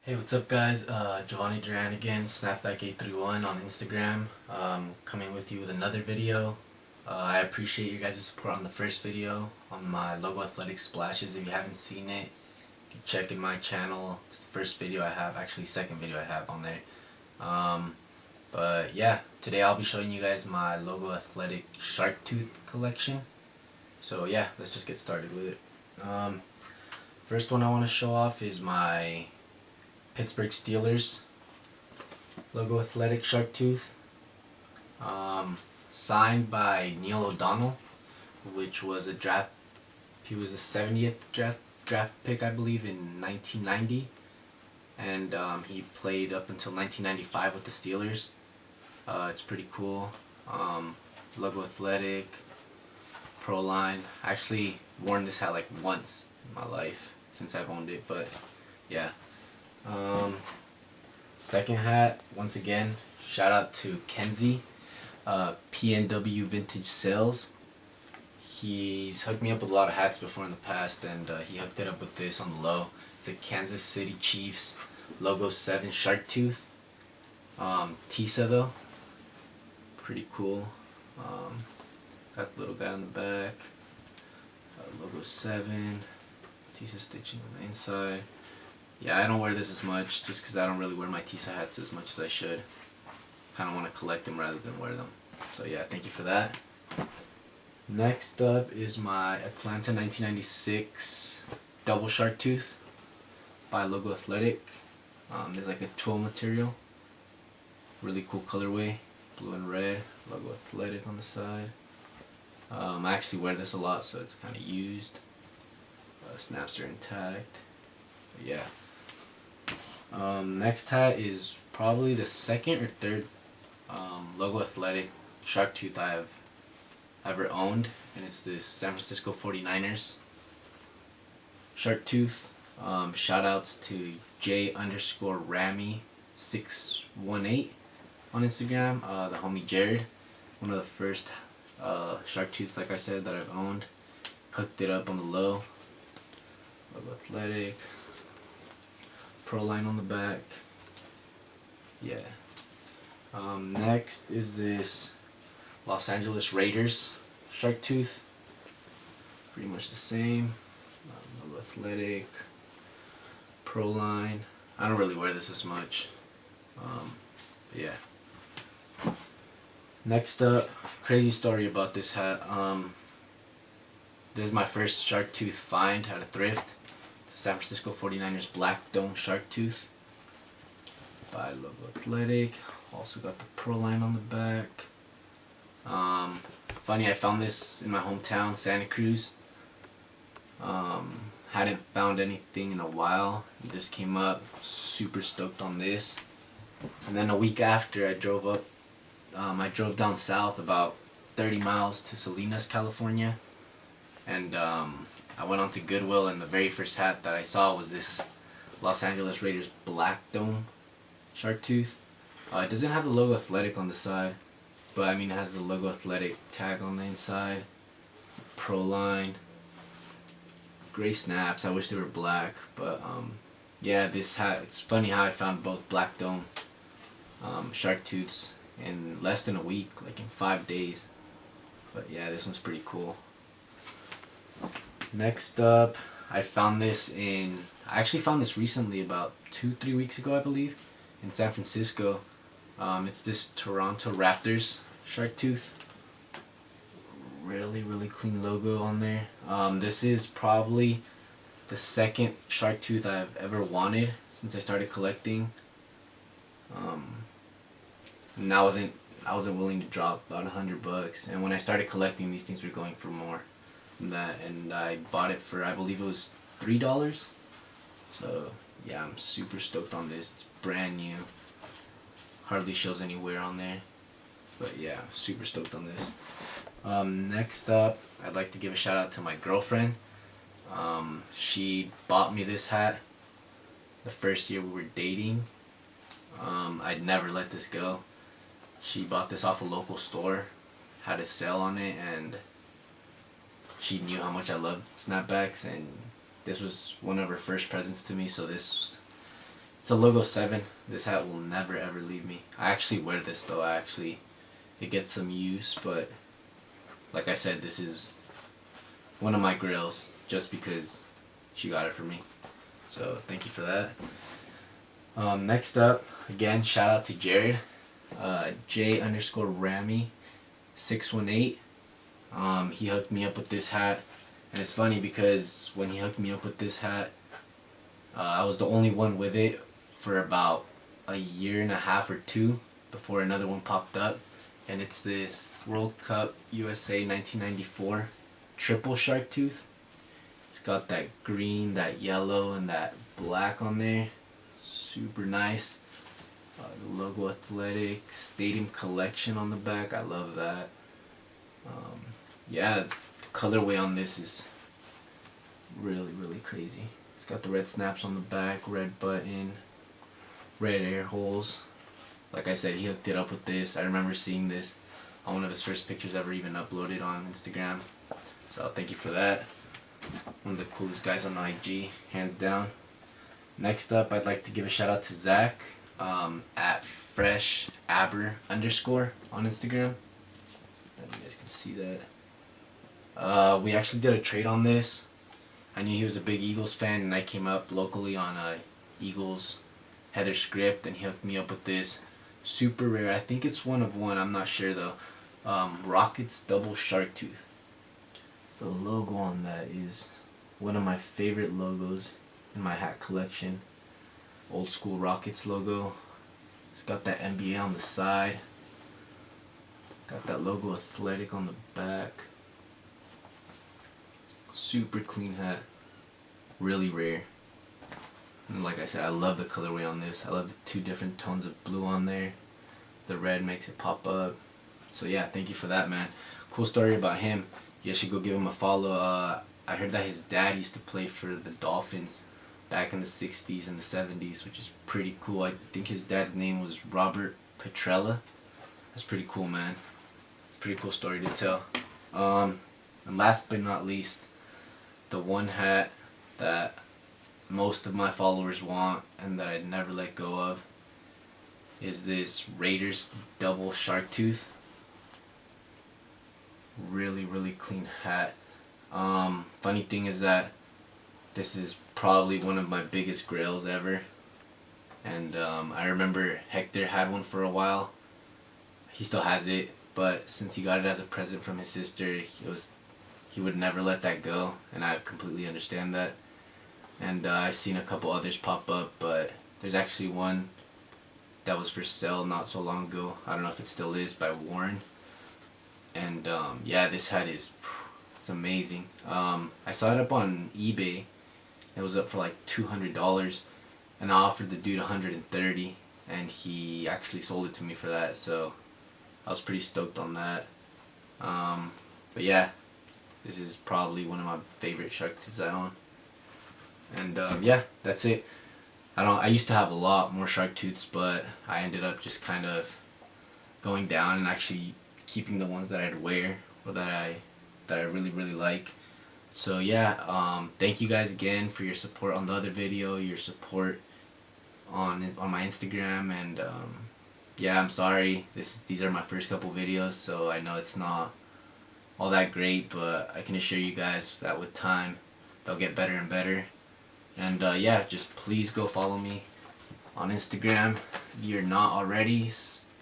Hey, what's up guys? Giovanni Duran again, Snapback 831 on Instagram. Coming with you with another video. I appreciate you guys' support on the first video on my Logo Athletic Splashes. If you haven't seen it, you can check in my channel. It's the first video I have, actually second video I have on there. But yeah, today I'll be showing you guys my Logo Athletic Sharktooth collection. So yeah, let's just get started with it. First one I want to show off is my Pittsburgh Steelers Logo Athletic Sharktooth, signed by Neil O'Donnell, which was a draft. He was the 70th draft pick, I believe, in 1990, and he played up until 1995 with the Steelers. It's pretty cool. Logo Athletic, Pro Line. I actually worn this hat like once in my life since I've owned it, but yeah. Second hat, once again, shout out to Kenzie, PNW Vintage Sales. He's hooked me up with a lot of hats before in the past, and he hooked it up with this on the low. It's a Kansas City Chiefs Logo 7 Sharktooth. Tisa though, pretty cool. Got the little guy on the back, Logo 7, Tisa stitching on the inside. Yeah, I don't wear this as much just because I don't really wear my Tisa hats as much as I should. Kind of want to collect them rather than wear them. So yeah, thank you for that. Next up is my Atlanta 1996 Double Sharktooth by Logo Athletic. There's like a twill material. Really cool colorway. Blue and red. Logo Athletic on the side. I actually wear this a lot, so it's kind of used. Snaps are intact. But yeah. Next hat is probably the second or third Logo Athletic Sharktooth I've ever owned, and it's this San Francisco 49ers Sharktooth. Shout outs to J_Ramy618 on Instagram, the homie Jared, one of the first Sharktooths, like I said, that I've owned. Hooked it up on the low. Logo Athletic, Pro Line on the back. Yeah. Next is this Los Angeles Raiders Sharktooth. Pretty much the same. Logo Athletic, Pro Line. I don't really wear this as much. But yeah. Next up, crazy story about this hat. This is my first Sharktooth find at a thrift. San Francisco 49ers Black Dome Sharktooth by Logo Athletic. Also got the Pro Line on the back. Funny, I found this in my hometown, Santa Cruz. Hadn't found anything in a while. This came up. Super stoked on this. And then a week after, I drove down south about 30 miles to Salinas, California. And I went on to Goodwill, and the very first hat that I saw was this Los Angeles Raiders Black Dome Sharktooth. It doesn't have the Logo Athletic on the side, but I mean it has the Logo Athletic tag on the inside. Pro Line. Gray snaps. I wish they were black, but yeah, this hat, it's funny how I found both Black Dome Sharktooths in less than a week, like in 5 days. But yeah, this one's pretty cool. Next up, I actually found this recently, about 2-3 weeks ago, I believe, in San Francisco. It's this Toronto Raptors Sharktooth. Really clean logo on there. This is probably the second Sharktooth I've ever wanted since I started collecting. And I wasn't willing to drop about $100, and when I started collecting, these things were going for more than that, and I bought it for, I believe it was $3. So yeah, I'm super stoked on this. It's brand new. Hardly shows any wear on there, but yeah, super stoked on this. Next up, I'd like to give a shout out to my girlfriend. She bought me this hat the first year we were dating. I'd never let this go. She bought this off a local store, had a sale on it, and she knew how much I loved snapbacks, and this was one of her first presents to me, so it's It's a logo 7. This hat will never ever leave me. I actually wear this though. It gets some use, but like I said, this is one of my grails just because she got it for me. So thank you for that. Next up, again, shout out to Jared, J_Ramy618. He hooked me up with this hat, and it's funny because when he hooked me up with this hat, I was the only one with it for about a year and a half or 2 before another one popped up, and it's this World Cup USA 1994 triple Sharktooth. It's got that green, that yellow, and that black on there. Super nice. The logo athletic, stadium collection on the back. I love that. Yeah, the colorway on this is really, really crazy. It's got the red snaps on the back, red button, red air holes. Like I said, he hooked it up with this. I remember seeing this on one of his first pictures ever even uploaded on Instagram. So thank you for that. One of the coolest guys on IG, hands down. Next up, I'd like to give a shout out to Zach at FreshAber_ on Instagram. You guys can see that. We actually did a trade on this. I knew he was a big Eagles fan, and I came up locally on a Eagles Heather script, and he hooked me up with this super rare. I think it's 1 of 1. I'm not sure though. Rockets double Sharktooth. The logo on that is one of my favorite logos in my hat collection. Old school Rockets logo. It's got that NBA on the side. Got that logo athletic on the back. Super clean hat. Really rare. And like I said, I love the colorway on this. I love the 2 different tones of blue on there. The red makes it pop up. So yeah, thank you for that, man. Cool story about him. You guys should go give him a follow. I heard that his dad used to play for the Dolphins back in the 60s and the 70s, which is pretty cool. I think his dad's name was Robert Petrella. That's pretty cool, man. Pretty cool story to tell. And last but not least, the one hat that most of my followers want and that I'd never let go of is this Raiders double Sharktooth. Really, really clean hat. Funny thing is that this is probably one of my biggest grails ever, and I remember Hector had one for a while. He still has it, but since he got it as a present from his sister, he would never let that go, and I completely understand that. And I've seen a couple others pop up, but there's actually one that was for sale not so long ago. I don't know if it still is, by Warren. And yeah, this hat it's amazing. I saw it up on eBay. It was up for like $200, and I offered the dude $130, and he actually sold it to me for that. So I was pretty stoked on that. But yeah, this is probably one of my favorite Sharktooths I own. And yeah, that's it. I used to have a lot more Sharktooths, but I ended up just kind of going down and actually keeping the ones that I'd wear or that I really, really like. So yeah, thank you guys again for your support on the other video, your support on my Instagram, and yeah, I'm sorry these are my first couple videos, so I know it's not all that great, but I can assure you guys that with time they'll get better and better. And yeah, just please go follow me on Instagram if you're not already,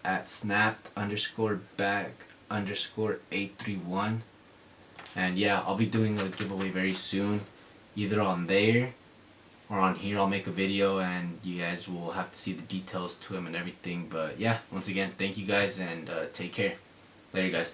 at snap_back_831. And yeah, I'll be doing a giveaway very soon, either on there or on here. I'll make a video and you guys will have to see the details to them and everything. But yeah, once again, thank you guys, and take care. Later, guys.